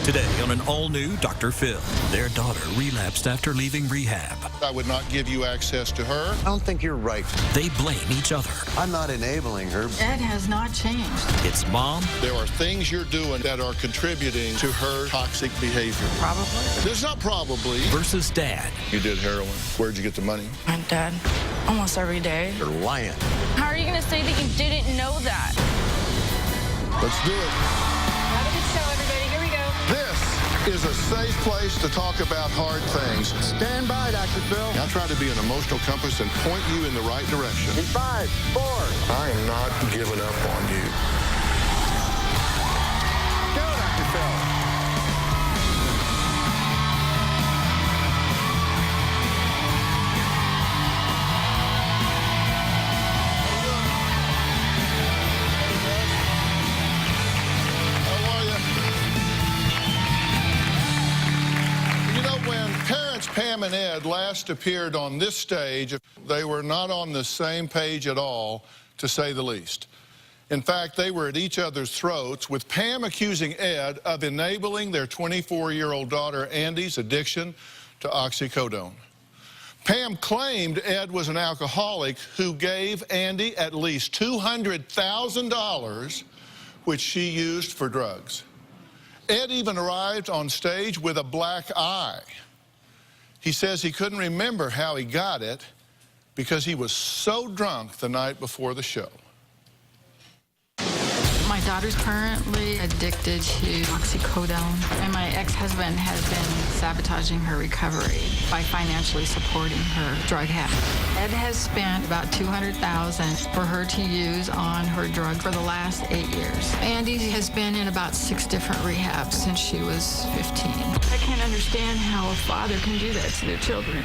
Today on an all-new Dr. Phil, their daughter relapsed after leaving rehab. I would not give you access to her. I don't think you're right. They blame each other. I'm not enabling her. Ed has not changed. It's mom. There are things you're doing that are contributing to her toxic behavior. Probably. There's not probably. Versus dad. You did heroin. Where'd you get the money? My dad, almost every day. You're lying. How are you going to say that you didn't know that? Let's do it. Have a good show, everybody. Here we go. This is a safe place to talk about hard things. Stand by, Dr. Phil. I try to be an emotional compass and point you in the right direction. In 5, 4. I am not giving up on you. Go, Dr. Phil. Pam and Ed last appeared on this stage, they were not on the same page at all, to say the least. In fact, they were at each other's throats, with Pam accusing Ed of enabling their 24-year-old daughter Andy's addiction to oxycodone. Pam claimed Ed was an alcoholic who gave Andy at least $200,000, which she used for drugs. Ed even arrived on stage with a black eye. He says he couldn't remember how he got it because he was so drunk the night before the show. My daughter's currently addicted to oxycodone, and my ex-husband has been sabotaging her recovery by financially supporting her drug habit. Ed has spent about $200,000 for her to use on her drug for the last 8 years. Andy has been in about 6 different rehabs since she was 15. I can't understand how a father can do that to their children.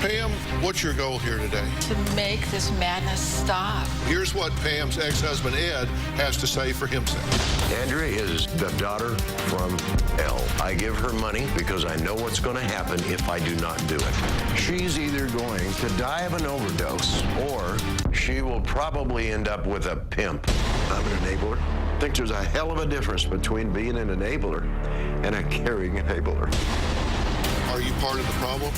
Pam, what's your goal here today? To make this madness stop. Here's what Pam's ex-husband Ed has to say for himself. Andrea is the daughter from hell. I give her money because I know what's going to happen if I do not do it. She's either going to die of an overdose or she will probably end up with a pimp. I'm an enabler. I think there's a hell of a difference between being an enabler and a caring enabler. Are you part of the problem?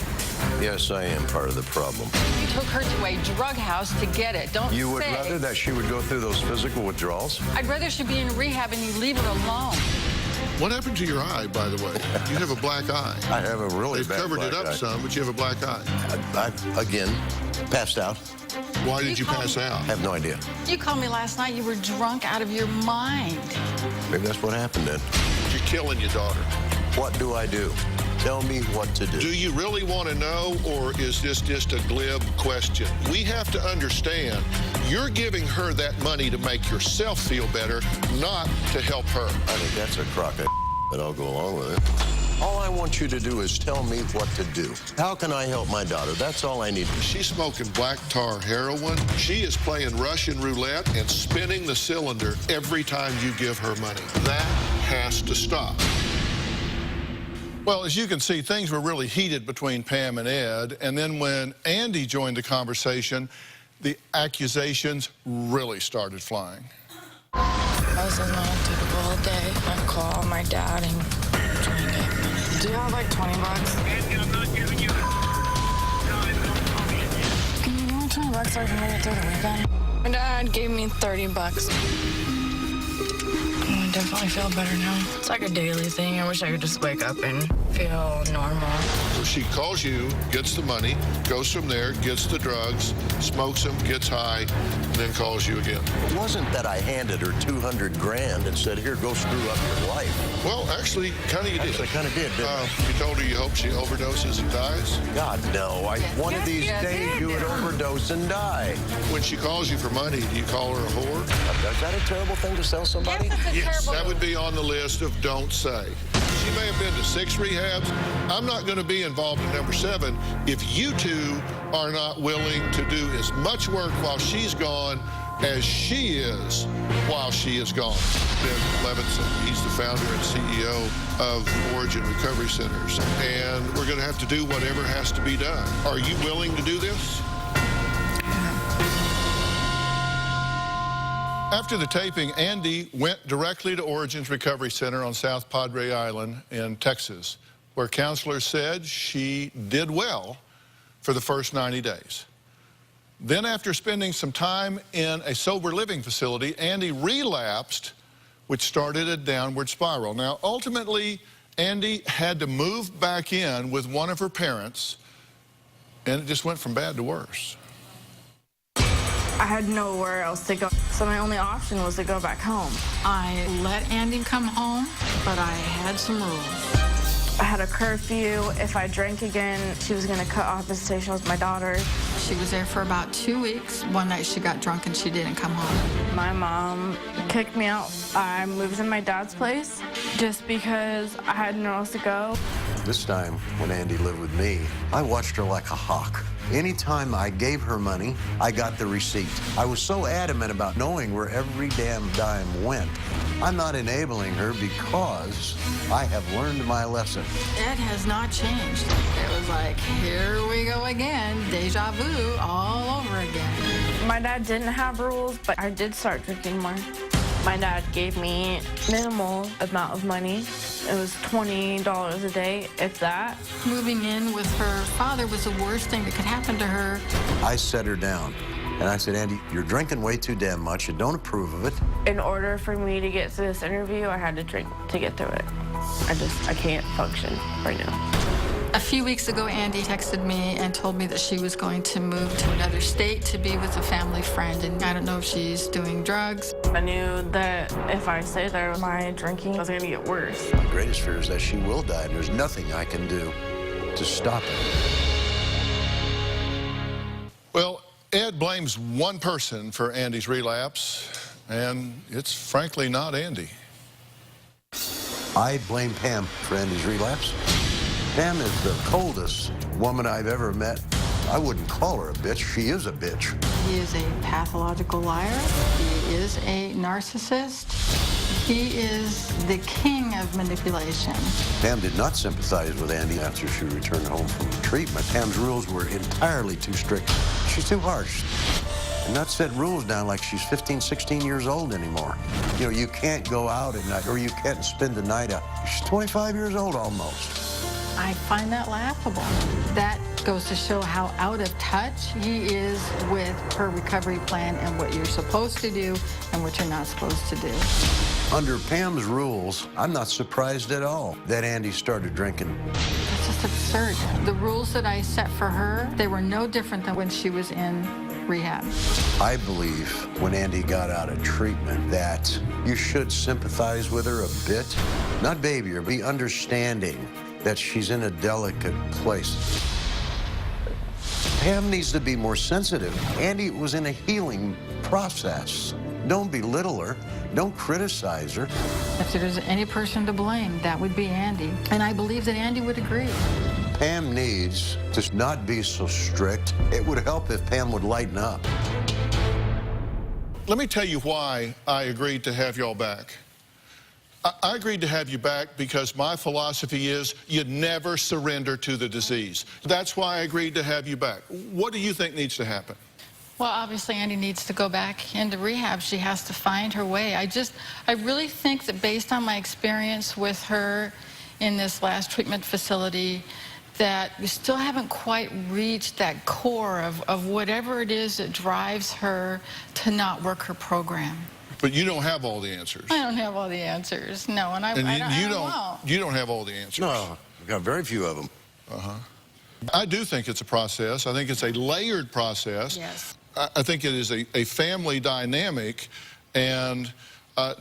Yes, I am part of the problem. You took her to a drug house to get it. Don't You would say. rather that she would go through those physical withdrawals? I'd rather she be in rehab and you leave her alone. What happened to your eye, by the way? You have a black eye. I have a really They've bad covered it black up eye. some, but you have a black eye. I again, passed out. Why did you pass out? I have no idea. You called me last night. You were drunk out of your mind. Maybe that's what happened then. You're killing your daughter. What do I do? Tell me what to do. Do you really want to know, or is this just a glib question? We have to understand you're giving her that money to make yourself feel better, not to help her. I think that's a crock of but I'll go along with it. All I want you to do is tell me what to do. How can I help my daughter? That's all I need. She's smoking black tar heroin. She is playing Russian roulette and spinning the cylinder every time you give her money. That has to stop. Well, as you can see, things were really heated between Pam and Ed, and then when Andy joined the conversation, the accusations really started flying. This is not a typical day. I call my dad and try and get money. Do you have like 20 bucks? I'm not giving you Can you give me 20 bucks so I can make it through the weekend? My dad gave me 30 bucks. I definitely feel better now. It's like a daily thing. I wish I could just wake up and feel normal. So she calls you, gets the money, goes from there, gets the drugs, smokes them, gets high, and then calls you again. It wasn't that I handed her 200 grand and said, here, go screw up your life. Well, actually, kind of you did. Actually, kind of did, didn't I? You told her you hope she overdoses and dies? God, no. One of these Yes, days yes, you would yes. overdose and die. When she calls you for money, do you call her a whore? Is that a terrible thing to sell somebody? Yes, it's a terrible. That would be on the list of don't say. She may have been to 6 rehabs. I'm not going to be involved in number 7 if you two are not willing to do as much work while she's gone as she is while she is gone. Ben Levinson, he's the founder and CEO of Origin Recovery Centers, and we're going to have to do whatever has to be done. Are you willing to do this? After the taping, Andy went directly to Origins Recovery Center on South Padre Island in Texas, where counselors said she did well for the first 90 days. Then, after spending some time in a sober living facility, Andy relapsed, which started a downward spiral. Now, ultimately, Andy had to move back in with one of her parents, and it just went from bad to worse. I had nowhere else to go, so my only option was to go back home. I let Andy come home, but I had some rules. I had a curfew. If I drank again, she was going to cut off visitation with my daughter. She was there for about 2 weeks. One night she got drunk and she didn't come home. My mom kicked me out. I moved in my dad's place just because I had nowhere else to go. This time, when Andy lived with me, I watched her like a hawk. Anytime I gave her money, I got the receipt. I was so adamant about knowing where every damn dime went. I'm not enabling her because I have learned my lesson. Ed has not changed. It was like, here we go again, deja vu all over again. My dad didn't have rules, but I did start drinking more. My dad gave me minimal amount of money. It was $20 a day, if that. Moving in with her father was the worst thing that could happen to her. I set her down, and I said, Andy, you're drinking way too damn much. You don't approve of it. In order for me to get through this interview, I had to drink to get through it. I can't function right now. A few weeks ago, Andy texted me and told me that she was going to move to another state to be with a family friend, and I don't know if she's doing drugs. I knew that if I stayed there, my drinking was going to get worse. My greatest fear is that she will die, and there's nothing I can do to stop it. Well, Ed blames one person for Andy's relapse, and it's frankly not Andy. I blame Pam for Andy's relapse. Pam is the coldest woman I've ever met. I wouldn't call her a bitch. She is a bitch. He is a pathological liar. He is a narcissist. He is the king of manipulation. Pam did not sympathize with Andy after she returned home from treatment. Pam's rules were entirely too strict. She's too harsh. And not set rules down like she's 15, 16 years old anymore. You know, you can't go out at night, or you can't spend the night out. She's 25 years old almost. I find that laughable. That goes to show how out of touch he is with her recovery plan and what you're supposed to do and what you're not supposed to do. Under Pam's rules, I'm not surprised at all that Andy started drinking. It's just absurd. The rules that I set for her, they were no different than when she was in rehab. I believe when Andy got out of treatment that you should sympathize with her a bit. Not baby her, be understanding that she's in a delicate place. Pam needs to be more sensitive. Andy was in a healing process. Don't belittle her. Don't criticize her. If there's any person to blame, that would be Andy. And I believe that Andy would agree. Pam needs to not be so strict. It would help if Pam would lighten up. Let me tell you why I agreed to have y'all back. I agreed to have you back because my philosophy is you never surrender to the disease. That's why I agreed to have you back. What do you think needs to happen? Well, obviously, Andy needs to go back into rehab. She has to find her way. I really think that based on my experience with her in this last treatment facility, that we still haven't quite reached that core of whatever it is that drives her to not work her program. But you don't have all the answers. I don't have all the answers, no, and I don't. You don't have all the answers. No, we've got very few of them. I do think it's a process. I think it's a layered process. Yes. I think it is a family dynamic, and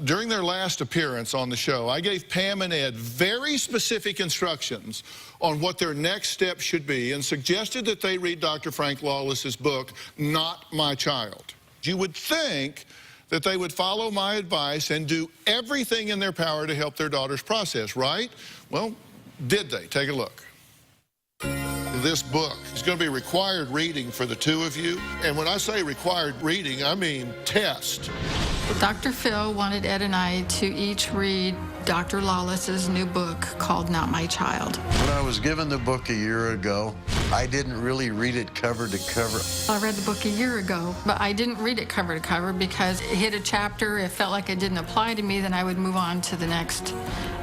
during their last appearance on the show, I gave Pam and Ed very specific instructions on what their next step should be and suggested that they read Dr. Frank Lawless's book, Not My Child. You would think that they would follow my advice and do everything in their power to help their daughter's process, right? Well, did they? Take a look. This book is going to be required reading for the two of you. And when I say required reading, I mean test. Dr. Phil wanted Ed and I to each read Dr. Lawless's new book called Not My Child. When I was given the book a year ago, I didn't really read it cover to cover. I read the book a year ago, but I didn't read it cover to cover because it hit a chapter, it felt like it didn't apply to me, then I would move on to the next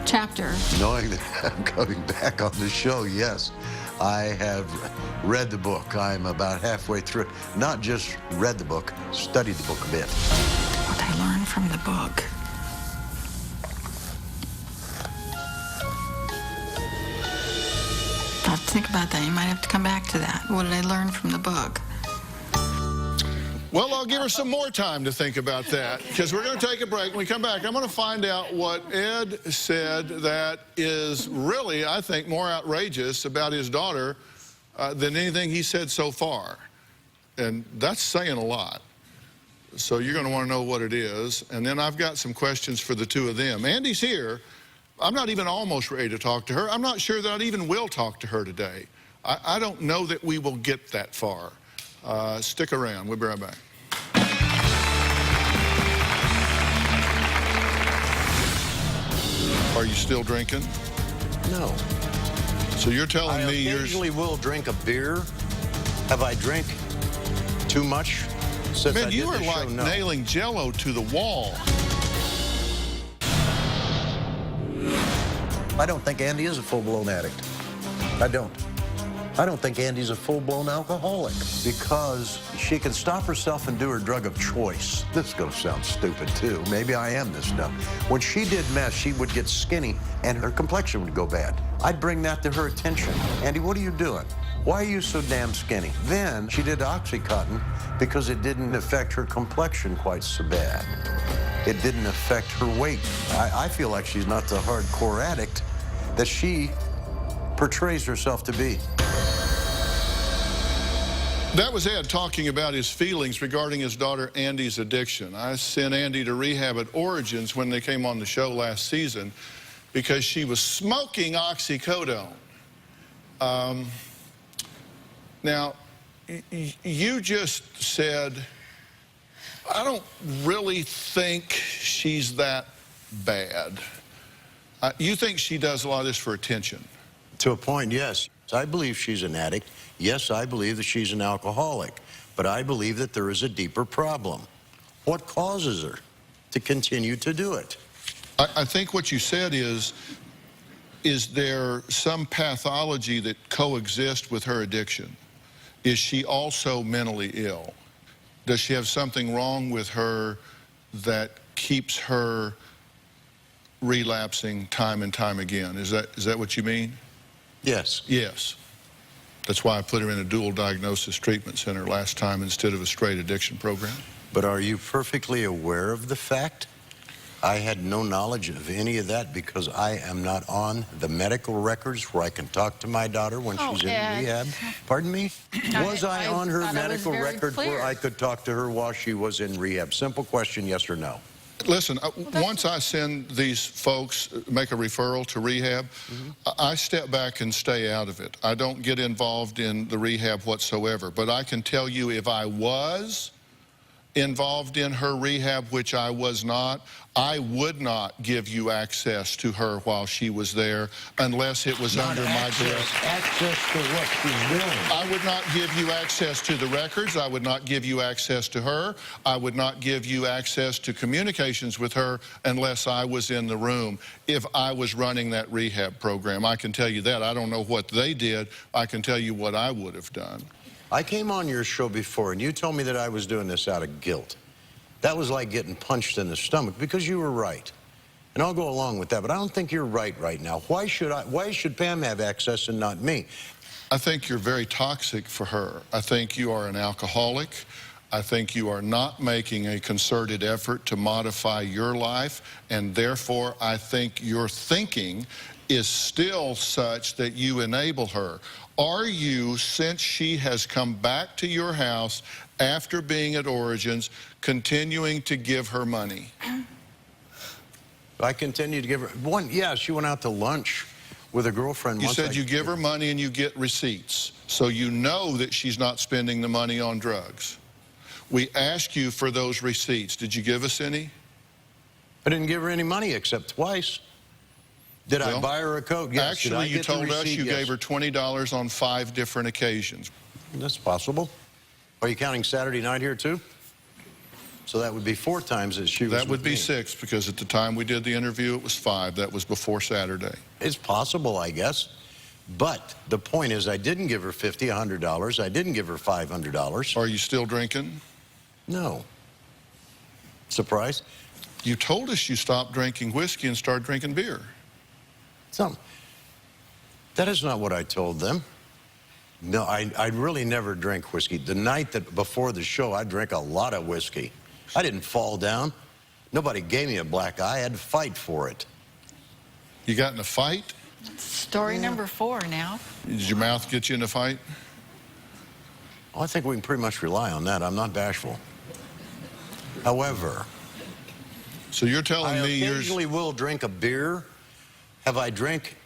chapter. Knowing that I'm coming back on the show, yes, I have read the book. I'm about halfway through it. Not just read the book, studied the book a bit. What I learned from the book. I'll think about that. You might have to come back to that. What did I learn from the book? Well, I'll give her some more time to think about that because we're going to take a break. When we come back, I'm going to find out what Ed said that is really, I think, more outrageous about his daughter than anything he said so far. And that's saying a lot. So you're going to want to know what it is. And then I've got some questions for the two of them. Andy's here. I'm not even almost ready to talk to her. I'm not sure that I even will talk to her today. I don't know that we will get that far. Stick around. We'll be right back. Are you still drinking? No. So you're telling me I occasionally will drink a beer. Have I drank too much since I Man, did you are this like show? No. nailing Jell-O to the wall. I don't think Andy is a full-blown addict. I don't. I don't think Andy's a full-blown alcoholic because she can stop herself and do her drug of choice. This is going to sound stupid, too. Maybe I am this dumb. When she did meth, she would get skinny and her complexion would go bad. I'd bring that to her attention. Andy, what are you doing? Why are you so damn skinny? Then she did Oxycontin because it didn't affect her complexion quite so bad. It didn't affect her weight. I feel like she's not the hardcore addict that she portrays herself to be. That was Ed talking about his feelings regarding his daughter Andy's addiction. I sent Andy to rehab at Origins when they came on the show last season because she was smoking oxycodone. Now, you just said, I don't really think she's that bad. You think she does a lot of this for attention? To a point, yes. I believe she's an addict. Yes, I believe that she's an alcoholic. But I believe that there is a deeper problem. What causes her to continue to do it? I think what you said is there some pathology that coexists with her addiction? Is she also mentally ill? Does she have something wrong with her that keeps her relapsing time and time again? Is that what you mean? Yes. Yes. That's why I put her in a dual diagnosis treatment center last time instead of a straight addiction program. But are you perfectly aware of the fact? I had no knowledge of any of that because I am not on the medical records where I can talk to my daughter when she's in rehab. Pardon me? Was I on her medical record where I could talk to her while she was in rehab? Simple question, yes or no? Listen, once I send these folks, make a referral to rehab, I step back and stay out of it. I don't get involved in the rehab whatsoever. But I can tell you if I was involved in her rehab, which I was not, I would not give you access to her while she was there unless it was under my direction. Access to what she's doing. I would not give you access to the records. I would not give you access to her. I would not give you access to communications with her unless I was in the room. If I was running that rehab program, I can tell you that. I don't know what they did. I can tell you what I would have done. I came on your show before, and you told me that I was doing this out of guilt. That was like getting punched in the stomach because you were right. And I'll go along with that, but I don't think you're right now. Why should Pam have access and not me? I think you're very toxic for her. I think you are an alcoholic. I think you are not making a concerted effort to modify your life, and therefore I think your thinking is still such that you enable her. Are you, since she has come back to your house after being at Origins, continuing to give her money? I continue to give her, yeah, she went out to lunch with a girlfriend. You said you give her money and you get receipts, so you know that she's not spending the money on drugs. We asked you for those receipts. Did you give us any? I didn't give her any money except twice. Did I buy her a Coke? Yes. Did I Actually, you get the told us receipt? you Yes. gave her $20 on 5 different occasions. That's possible. Are you counting Saturday night here, too? So that would be 4 times that she was That would with be me. 6, because at the time we did the interview, it was 5. That was before Saturday. It's possible, I guess. But the point is, I didn't give her $50, $100. I didn't give her $500. Are you still drinking? No. Surprise? You told us you stopped drinking whiskey and started drinking beer. That is not what I told them. No, I really never drink whiskey. The night that before the show, I drank a lot of whiskey. I didn't fall down. Nobody gave me a black eye. I had to fight for it. You got in a fight? Story number 4 now. Did your mouth get you in a fight? Well, I think we can pretty much rely on that. I'm not bashful. However, So you're telling I me you're... occasionally will drink a beer. Have I drank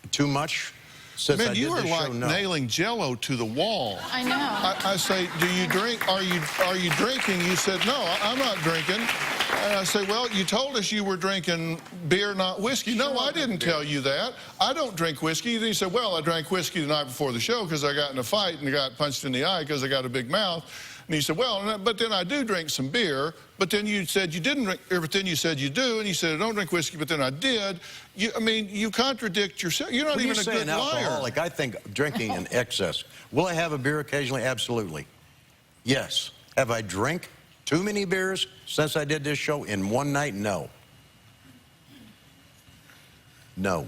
too much since I Man, did you are this like show? No. nailing Jell-O to the wall. I know. I say, do you drink? Are you drinking? You said, no, I'm not drinking. And I say, well, you told us you were drinking beer, not whiskey. No, I didn't tell you that. I don't drink whiskey. Then you said, well, I drank whiskey the night before the show because I got in a fight and got punched in the eye because I got a big mouth. And he said, well, but then I do drink some beer. But then you said you didn't drink, but then you said you do. And you said, I don't drink whiskey, but then I did. I mean, you contradict yourself. You're not When even you a say good an liar. alcoholic, I think drinking in excess. Will I have a beer occasionally? Absolutely. Yes. Have I drank too many beers since I did this show in one night? No. No.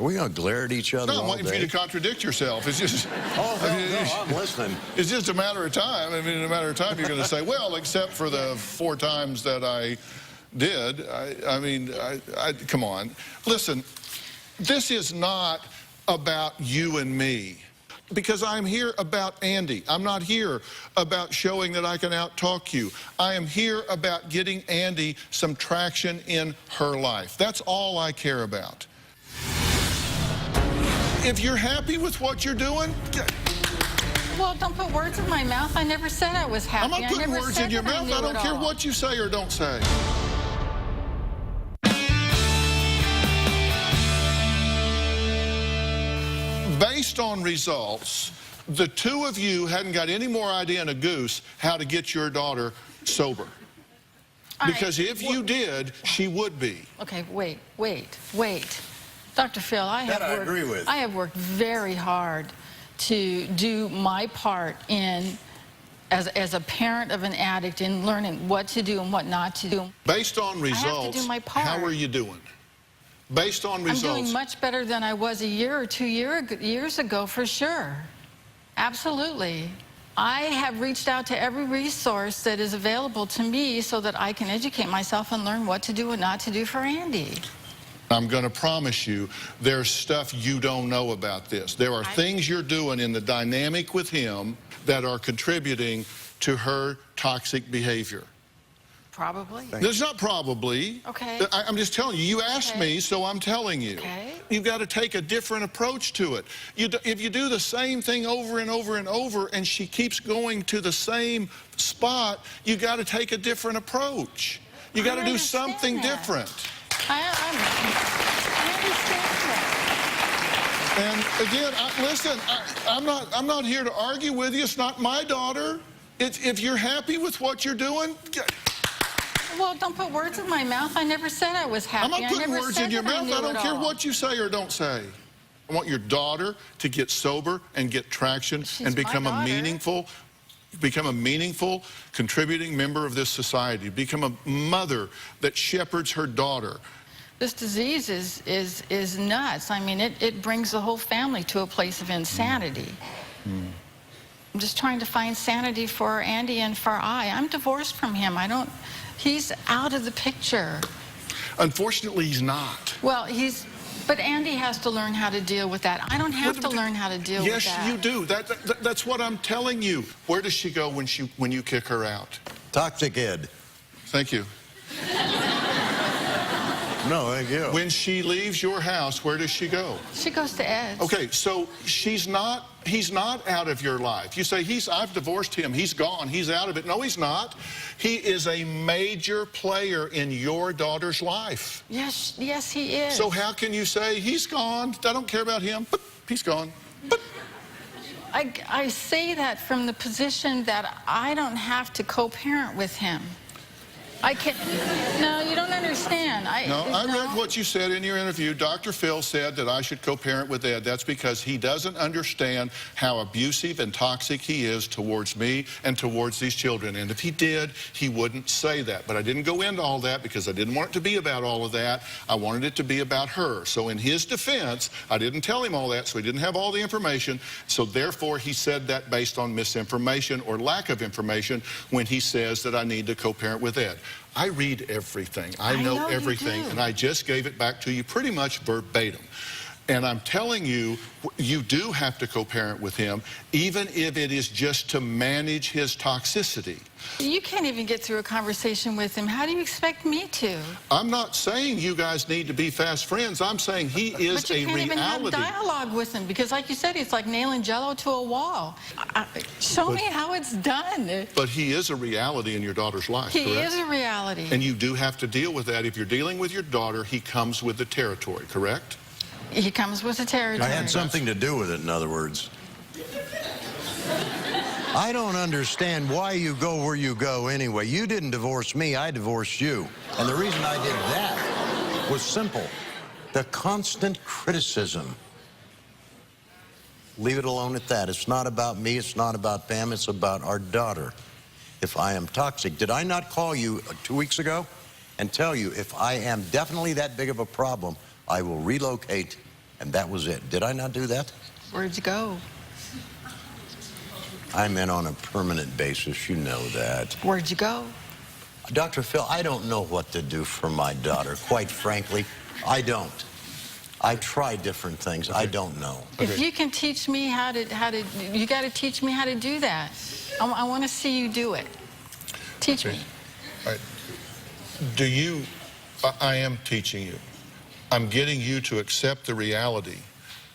Are we going to glare at each other No, I'm all waiting for day? you to contradict yourself. It's just... Oh, no, I'm listening. It's just a matter of time. I mean, in a matter of time, you're going to say, well, except for the 4 times that I did. I mean, come on. Listen, this is not about you and me. Because I'm here about Andy. I'm not here about showing that I can out-talk you. I am here about getting Andy some traction in her life. That's all I care about. If you're happy with what you're doing, Well, don't put words in my mouth. I never said I was happy. I'm not putting I never words said in your that mouth. knew I don't it care all. what you say or don't say. Based on results, the 2 of you hadn't got any more idea than a goose how to get your daughter sober. Because if you did, she would be. Okay, wait. Dr. Phil, I agree with. I have worked very hard to do my part in, as a parent of an addict, in learning what to do and what not to do. Based on results, do my part. how are you doing? Based on results. I'm doing much better than I was a year or 2 years ago, for sure. Absolutely. I have reached out to every resource that is available to me so that I can educate myself and learn what to do and not to do for Andy. I'm going to promise you there's stuff you don't know about this. There are things you're doing in the dynamic with him that are contributing to her toxic behavior. Probably. There's not probably. Okay. I'm just telling you. You asked me, so I'm telling you. Okay. You've got to take a different approach to it. If you do the same thing over and over and over and she keeps going to the same spot, you got to take a different approach. You got to do something different. I understand that. And again, listen, I'm not here to argue with you. It's not my daughter. If you're happy with what you're doing, Well, don't put words in my mouth. I never said I was happy. I'm not putting I never words said in your that mouth. knew I don't it care all. what you say or don't say. I want your daughter to get sober and get traction and become my a daughter. meaningful, contributing member of this society. Become a mother that shepherds her daughter. This disease is nuts. I mean, it brings the whole family to a place of insanity. I'm just trying to find sanity for Andy and for I'm divorced from him. He's out of the picture. Unfortunately, he's not. Well, but Andy has to learn how to deal with that. I don't have to learn how to deal with that. Yes, you do. That's what I'm telling you. Where does she go when you kick her out? Toxic Ed. Thank you. No, thank you. When she leaves your house, where does she go? She goes to Ed's. Okay, so he's not out of your life. You say, I've divorced him, he's gone, he's out of it. No, he's not. He is a major player in your daughter's life. Yes, yes, he is. So how can you say, he's gone, I don't care about him, but he's gone. But I say that from the position that I don't have to co-parent with him. I can't. No, you don't understand. I read what you said in your interview. Dr. Phil said that I should co-parent with Ed. That's because he doesn't understand how abusive and toxic he is towards me and towards these children. And if he did, he wouldn't say that. But I didn't go into all that because I didn't want it to be about all of that. I wanted it to be about her. So in his defense, I didn't tell him all that, so he didn't have all the information. So therefore, he said that based on misinformation or lack of information when he says that I need to co-parent with Ed. I read everything. I know everything, and I just gave it back to you pretty much verbatim. And I'm telling you, you do have to co-parent with him, even if it is just to manage his toxicity. You can't even get through a conversation with him. How do you expect me to? I'm not saying you guys need to be fast friends. I'm saying he is a reality. But you can't even have dialogue with him because, like you said, it's like nailing Jell-O to a wall. Show me how it's done. But he is a reality in your daughter's life, correct? He is a reality. And you do have to deal with that. If you're dealing with your daughter, he comes with the territory, correct? He comes with the territory. I had something to do with it, in other words. I don't understand why you go where you go anyway. You didn't divorce me, I divorced you. And the reason I did that was simple. The constant criticism. Leave it alone at that. It's not about me, it's not about Pam, it's about our daughter. If I am toxic, did I not call you 2 weeks ago and tell you if I am definitely that big of a problem, I will relocate, and that was it. Did I not do that? Where'd you go? I'm in on a permanent basis, you know that. Where'd you go? Dr. Phil, I don't know what to do for my daughter, quite frankly. I don't. I've tried different things. Okay. I don't know. Okay. If you can teach me how to, you got to teach me how to do that. I want to see you do it. Teach me. All right. I am teaching you. I'm getting you to accept the reality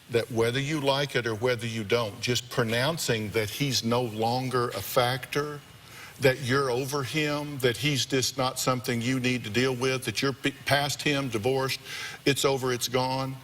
that whether you like it or whether you don't, just pronouncing that he's no longer a factor, that you're over him, that he's just not something you need to deal with, that you're past him, divorced, it's over, it's gone.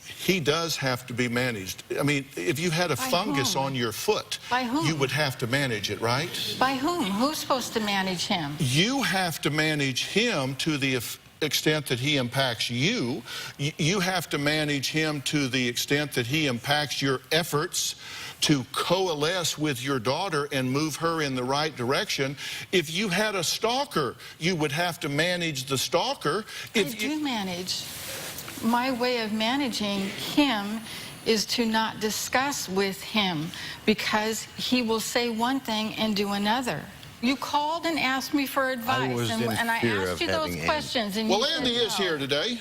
He does have to be managed. I mean, if you had a fungus on your foot, you would have to manage it, right? By whom? Who's supposed to manage him? You have to manage him to the extent that he impacts you. You have to manage him to the extent that he impacts your efforts to coalesce with your daughter and move her in the right direction. If you had a stalker, you would have to manage the stalker. I do manage. My way of managing him is to not discuss with him because he will say one thing and do another. You called and asked me for advice, and I asked you those questions. And well, Andy is here today.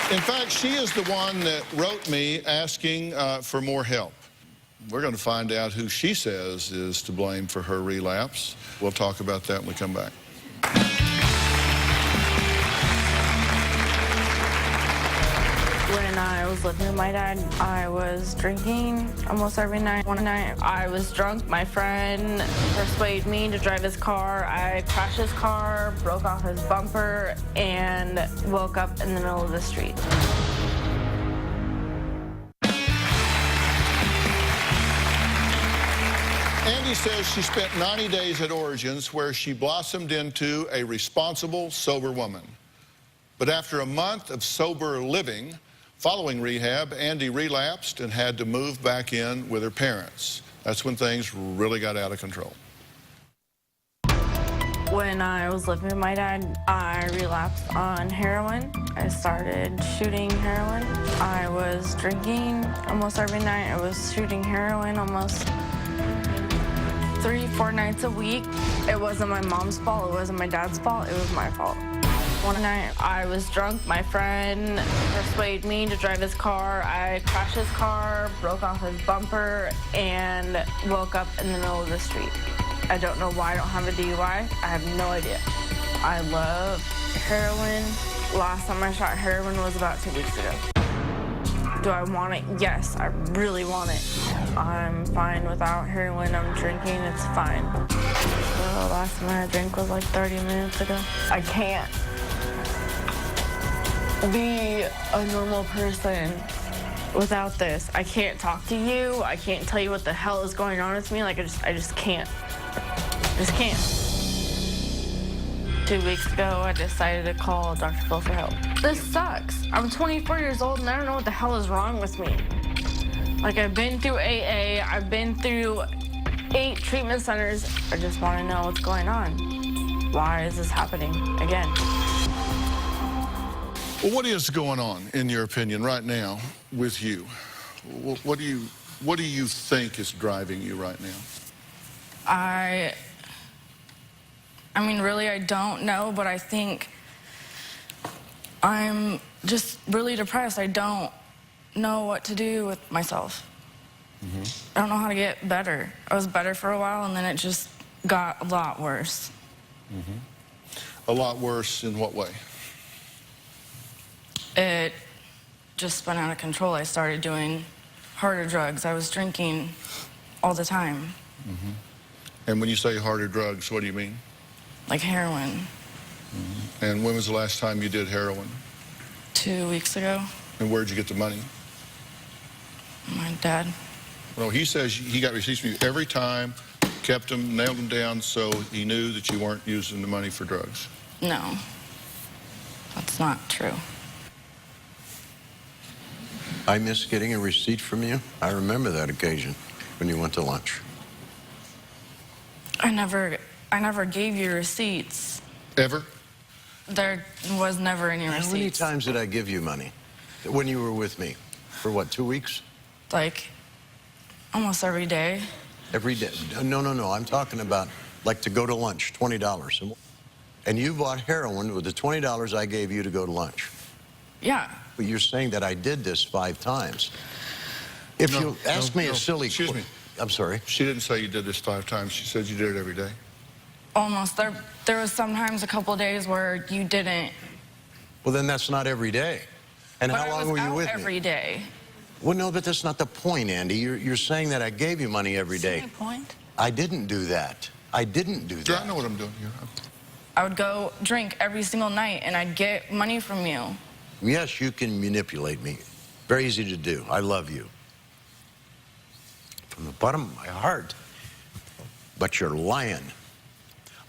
In fact, she is the one that wrote me asking for more help. We're going to find out who she says is to blame for her relapse. We'll talk about that when we come back. When I was living with my dad, I was drinking almost every night. One night, I was drunk. My friend persuaded me to drive his car. I crashed his car, broke off his bumper, and woke up in the middle of the street. Andy says she spent 90 days at Origins where she blossomed into a responsible, sober woman. But after a month of sober living, following rehab, Andy relapsed and had to move back in with her parents. That's when things really got out of control. When I was living with my dad, I relapsed on heroin. I started shooting heroin. I was drinking almost every night. I was shooting heroin almost 3-4 nights a week. It wasn't my mom's fault. It wasn't my dad's fault. It was my fault. One night, I was drunk. My friend persuaded me to drive his car. I crashed his car, broke off his bumper, and woke up in the middle of the street. I don't know why I don't have a DUI. I have no idea. I love heroin. Last time I shot heroin was about 2 weeks ago. Do I want it? Yes, I really want it. I'm fine without heroin. I'm drinking, it's fine. The last time I drank was like 30 minutes ago. I can't be a normal person without this. I can't talk to you. I can't tell you what the hell is going on with me. Like, I just can't. Just can't. 2 weeks ago, I decided to call Dr. Phil for help. This sucks. I'm 24 years old and I don't know what the hell is wrong with me. Like, I've been through AA, I've been through 8 treatment centers. I just want to know what's going on. Why is this happening again? Well, what is going on, in your opinion, right now with you? What do you think is driving you right now? I mean, really, I don't know, but I think I'm just really depressed. I don't know what to do with myself. I don't know how to get better. I was better for a while, and then it just got a lot worse. A lot worse in what way? It just spun out of control. I started doing harder drugs. I was drinking all the time. And when you say harder drugs, what do you mean? Like heroin. And when was the last time you did heroin? 2 weeks ago. And where'd you get the money? My dad. Well, he says he got receipts from you every time, kept them, nailed them down, so he knew that you weren't using the money for drugs. No, that's not true. I miss getting a receipt from you. I remember that occasion when you went to lunch. I never gave you receipts. Ever? There was never any receipts. How many times did I give you money when you were with me? For what, 2 weeks? Like, almost every day. Every day? No. I'm talking about, like, to go to lunch, $20. And you bought heroin with the $20 I gave you to go to lunch. Yeah. But you're saying that I did this 5 times. If No, you ask me no. a silly... Excuse me. I'm sorry. She didn't say you did this 5 times. She said you did it every day. Almost. There was sometimes a couple days where you didn't. Well, then that's not every day. And But how long I was were you out with me? every day. Well, no, but that's not the point, Andy. You're saying that I gave you money every day. That's my point. I didn't do that. I didn't do Yeah, that. I know what I'm doing here. I would go drink every single night, and I'd get money from you. Yes, you can manipulate me. Very easy to do. I love you. From the bottom of my heart. But you're lying.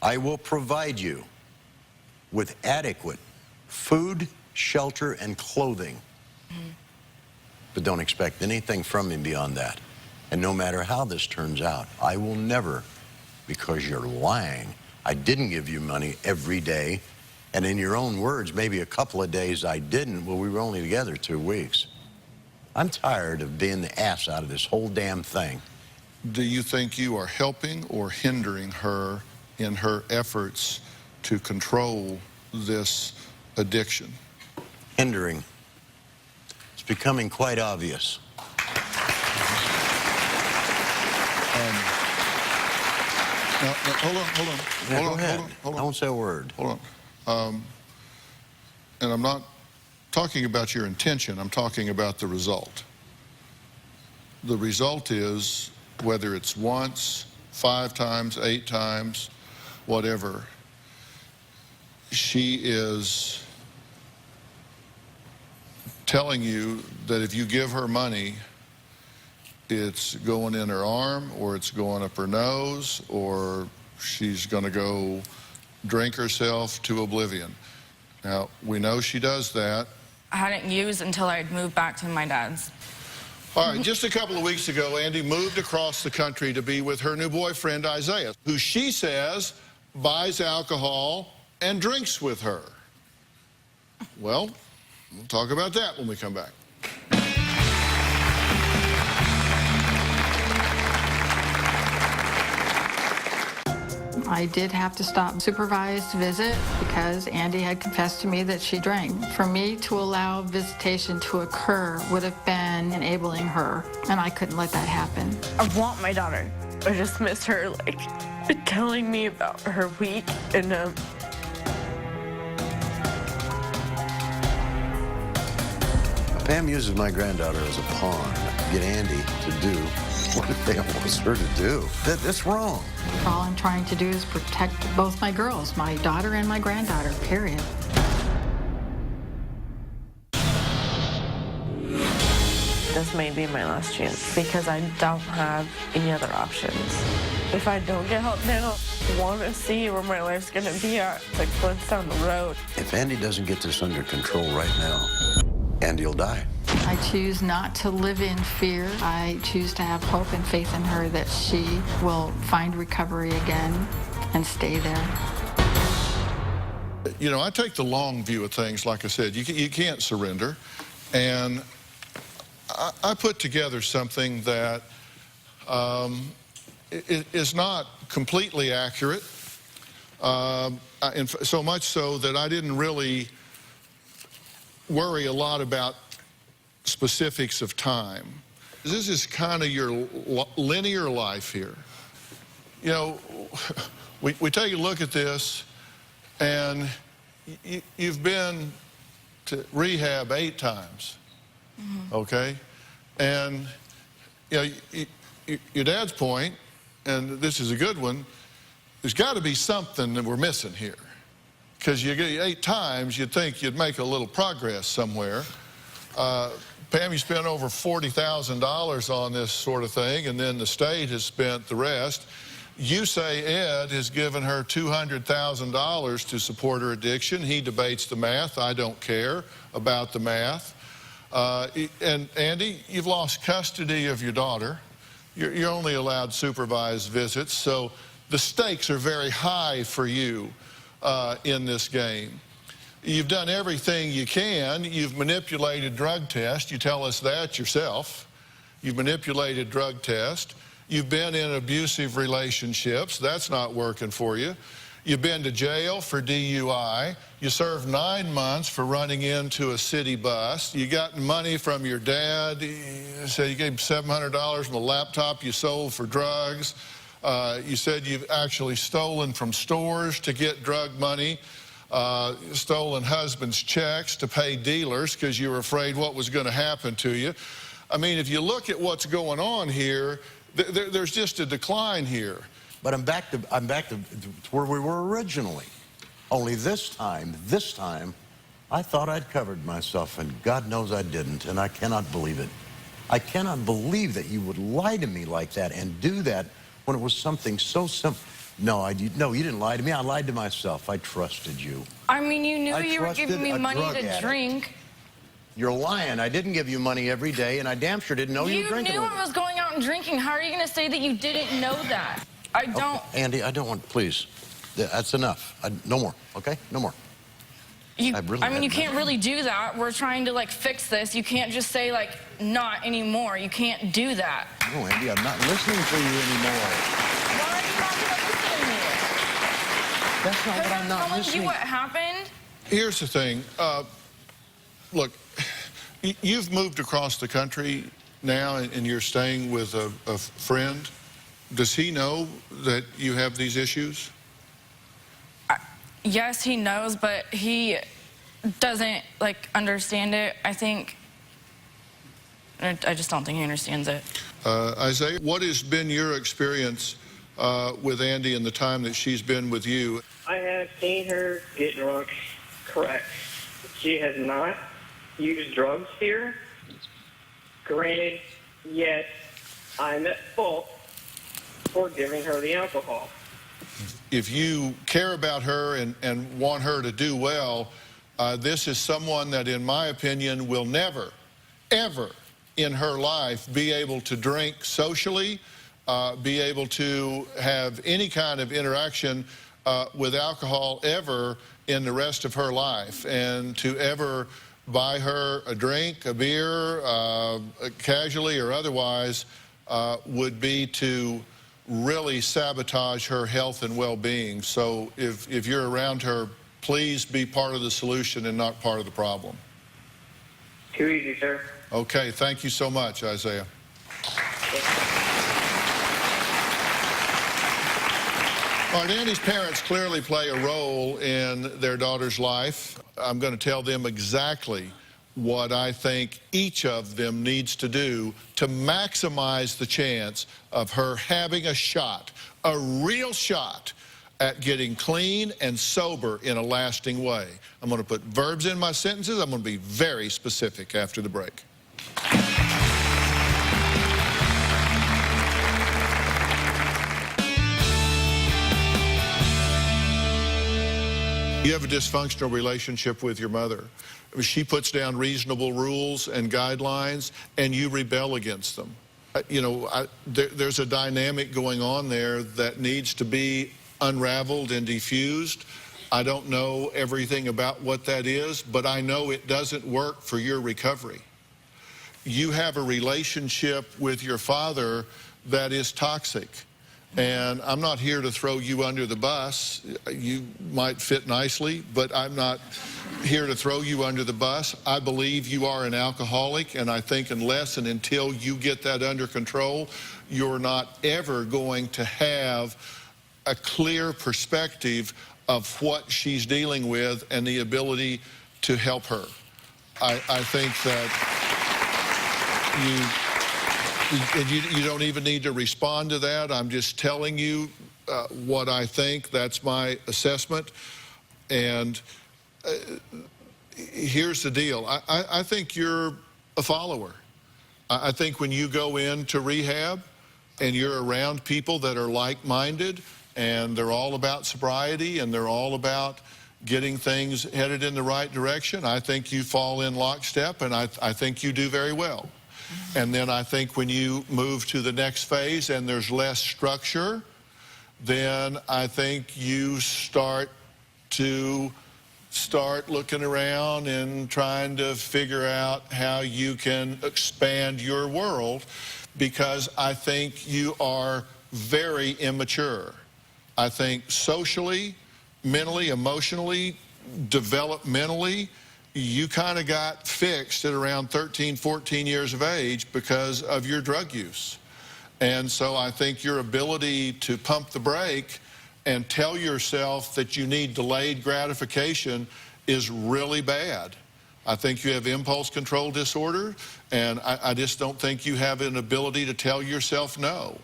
I will provide you with adequate food, shelter, and clothing. But don't expect anything from me beyond that. And no matter how this turns out, I will never, because you're lying, I didn't give you money every day. And in your own words, maybe a couple of days I didn't. Well, we were only together 2 weeks. I'm tired of being the ass out of this whole damn thing. Do you think you are helping or hindering her in her efforts to control this addiction? Hindering. It's becoming quite obvious. Now, hold on. Yeah, go ahead. Hold on. I won't say a word. Hold on. And I'm not talking about your intention. I'm talking about the result. The result is, whether it's once, 5 times, 8 times, whatever, she is telling you that if you give her money, it's going in her arm, or it's going up her nose, or she's going to go drink herself to oblivion. Now, we know she does that. I hadn't used until I'd moved back to my dad's. All right, just a couple of weeks ago, Andy moved across the country to be with her new boyfriend, Isaiah, who she says buys alcohol and drinks with her. Well, we'll talk about that when we come back. I did have to stop supervised visit because Andy had confessed to me that she drank. For me to allow visitation to occur would have been enabling her, and I couldn't let that happen. I want my daughter. I just miss her, like, telling me about her week and, Pam uses my granddaughter as a pawn to get Andy to do what they wants her to do. That's wrong. All I'm trying to do is protect both my girls, my daughter and my granddaughter, period. this may be my last chance because I don't have any other options. If I don't get help now, I want to see where my life's going to be at 6 months down the road. If Andy doesn't get this under control right now, Andy will die. I choose not to live in fear. I choose to have hope and faith in her that she will find recovery again and stay there. You know, I take the long view of things. Like I said, you can't surrender. And I put together something that is not completely accurate, and so much so that I didn't really worry a lot about specifics of time. This is kind of your linear life here. You know, we take a look at this, and you've been to rehab 8 times, okay? And, you know, your dad's point, and this is a good one, there's got to be something that we're missing here. Because you get 8 times, you'd think you'd make a little progress somewhere. Pam, you spent over $40,000 on this sort of thing, and then the state has spent the rest. You say Ed has given her $200,000 to support her addiction. He debates the math. I don't care about the math. And Andy, you've lost custody of your daughter. You're only allowed supervised visits, so the stakes are very high for you in this game. You've done everything you can. You've manipulated drug tests. You tell us that yourself. You've manipulated drug tests. You've been in abusive relationships. That's not working for you. You've been to jail for DUI. You served 9 months for running into a city bus. You got money from your dad. You said you gave him $700 from a laptop you sold for drugs. You said you've actually stolen from stores to get drug money. Stolen husband's checks to pay dealers because you were afraid what was going to happen to you. I mean, if you look at what's going on here, there's just a decline here. But I'm back to where we were originally. Only this time, I thought I'd covered myself, and God knows I didn't, and I cannot believe it. I cannot believe that you would lie to me like that and do that when it was something so simple. No, no, you didn't lie to me. I lied to myself. I trusted you. I mean, you knew you were giving me money to drink. You're lying. I didn't give you money every day, and I damn sure didn't know you were drinking. You knew I was going out and drinking. How are you going to say that you didn't know that? I don't. Okay, Andy, I don't want, please. That's enough. No more, okay? No more. I mean, you can't really do that. We're trying to, like, fix this. You can't just say, like, not anymore. You can't do that. No, Andy, I'm not listening to you anymore. Why are you not going to listen to me? That's not what I'm not telling listening. you what happened. Here's the thing. Look, you've moved across the country now, and you're staying with a friend. Does he know that you have these issues? Yes, he knows, but he doesn't, like, understand it. I just don't think he understands it. Isaiah, what has been your experience with Andy in the time that she's been with you? I have seen her get drunk, correct. She has not used drugs here. Granted, yet I'm at fault for giving her the alcohol. If you care about her and want her to do well, this is someone that, in my opinion, will never, ever in her life be able to drink socially, be able to have any kind of interaction with alcohol ever in the rest of her life. And to ever buy her a drink, a beer, casually or otherwise, would be to really sabotage her health and well-being. So if you're around her, please be part of the solution and not part of the problem. Too easy, sir. Okay, thank you so much, Isaiah. All right, Andy's parents clearly play a role in their daughter's life. I'm going to tell them exactly what I think each of them needs to do to maximize the chance of her having a shot, a real shot, at getting clean and sober in a lasting way. I'm going to put verbs in my sentences. I'm going to be very specific after the break. You have a dysfunctional relationship with your mother. She puts down reasonable rules and guidelines, and you rebel against them. You know, there's a dynamic going on there that needs to be unraveled and diffused. I don't know everything about what that is, but I know it doesn't work for your recovery. You have a relationship with your father that is toxic. And I'm not here to throw you under the bus. You might fit nicely, but I'm not here to throw you under the bus. I believe you are an alcoholic, and I think unless and until you get that under control, you're not ever going to have a clear perspective of what she's dealing with and the ability to help her. I think that you don't even need to respond to that. I'm just telling you what I think. That's my assessment. And here's the deal. I think you're a follower. I think when you go into rehab and you're around people that are like-minded and they're all about sobriety and they're all about getting things headed in the right direction, I think you fall in lockstep, and I think you do very well. And then I think when you move to the next phase and there's less structure, then I think you start looking around and trying to figure out how you can expand your world, because I think you are very immature. I think socially, mentally, emotionally, developmentally, you kind of got fixed at around 13, 14 years of age because of your drug use. And so I think your ability to pump the brake and tell yourself that you need delayed gratification is really bad. I think you have impulse control disorder, and I just don't think you have an ability to tell yourself no.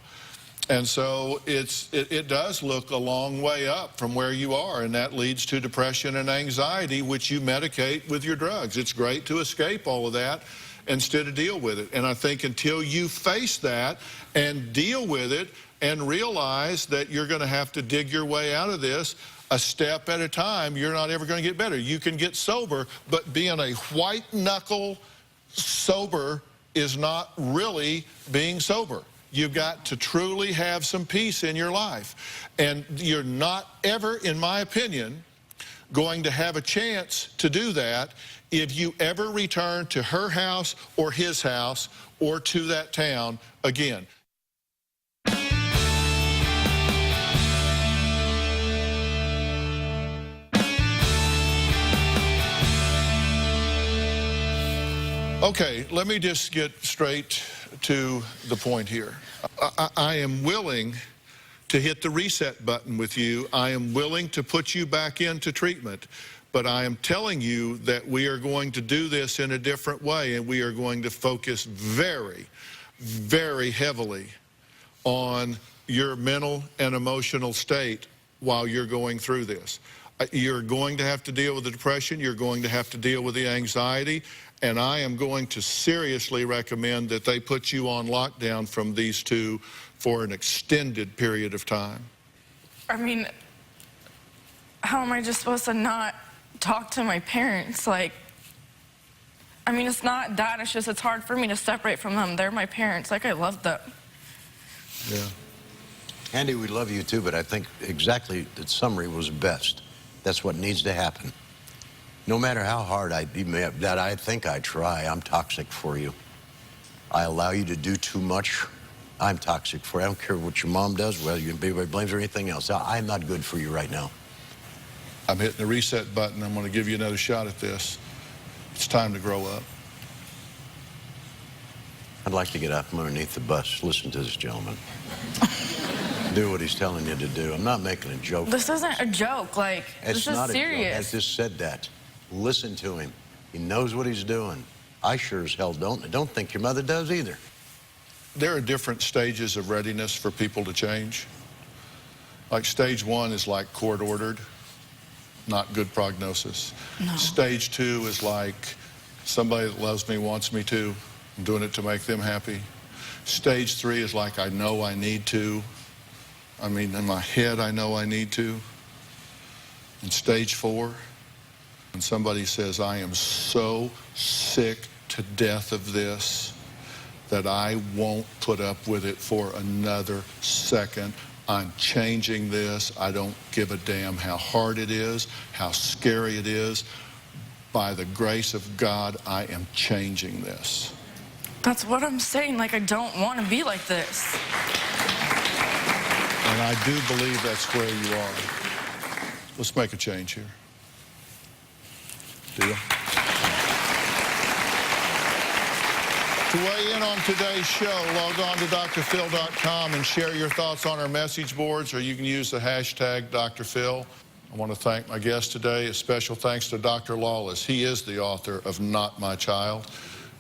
And so it does look a long way up from where you are, and that leads to depression and anxiety, which you medicate with your drugs. It's great to escape all of that instead of deal with it. And I think until you face that and deal with it and realize that you're going to have to dig your way out of this a step at a time, you're not ever going to get better. You can get sober, but being a white-knuckle sober is not really being sober. You've got to truly have some peace in your life. And you're not ever, in my opinion, going to have a chance to do that if you ever return to her house or his house or to that town again. Okay, let me just get straight to the point here. I am willing to hit the reset button with you. I am willing to put you back into treatment, but I am telling you that we are going to do this in a different way, and we are going to focus very, very heavily on your mental and emotional state while you're going through this. You're going to have to deal with the depression. You're going to have to deal with the anxiety. And I am going to seriously recommend that they put you on lockdown from these two for an extended period of time. I mean, how am I just supposed to not talk to my parents? Like, I mean, it's not that. It's just it's hard for me to separate from them. They're my parents. Like, I love them. Yeah. Andy, we love you too, but I think exactly the summary was best. That's what needs to happen. No matter how hard I think I try, I'm toxic for you. I allow you to do too much. I'm toxic for you. I don't care what your mom does, whether anybody blames or anything else. I'm not good for you right now. I'm hitting the reset button. I'm going to give you another shot at this. It's time to grow up. I'd like to get out from underneath the bus. Listen to this gentleman. Do what he's telling you to do. I'm not making a joke. This isn't a joke. Like, It's this is not serious. a joke. I just said that. Listen to him. He knows what he's doing. I sure as hell don't. I don't think your mother does either. There are different stages of readiness for people to change. Like stage 1 is like court ordered, not good prognosis. No. Stage 2 is like somebody that loves me wants me to. I'm doing it to make them happy. Stage 3 is like I know I need to. I mean, in my head, I know I need to. And stage 4, when somebody says, I am so sick to death of this that I won't put up with it for another second. I'm changing this. I don't give a damn how hard it is, how scary it is. By the grace of God, I am changing this. That's what I'm saying. Like, I don't want to be like this. And I do believe that's where you are. Let's make a change here. Deal? To weigh in on today's show, log on to drphil.com and share your thoughts on our message boards, or you can use the hashtag DrPhil. I want to thank my guest today. A special thanks to Dr. Lawless. He is the author of Not My Child.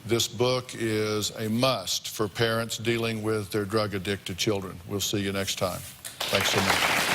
This book is a must for parents dealing with their drug-addicted children. We'll see you next time. Thanks so much.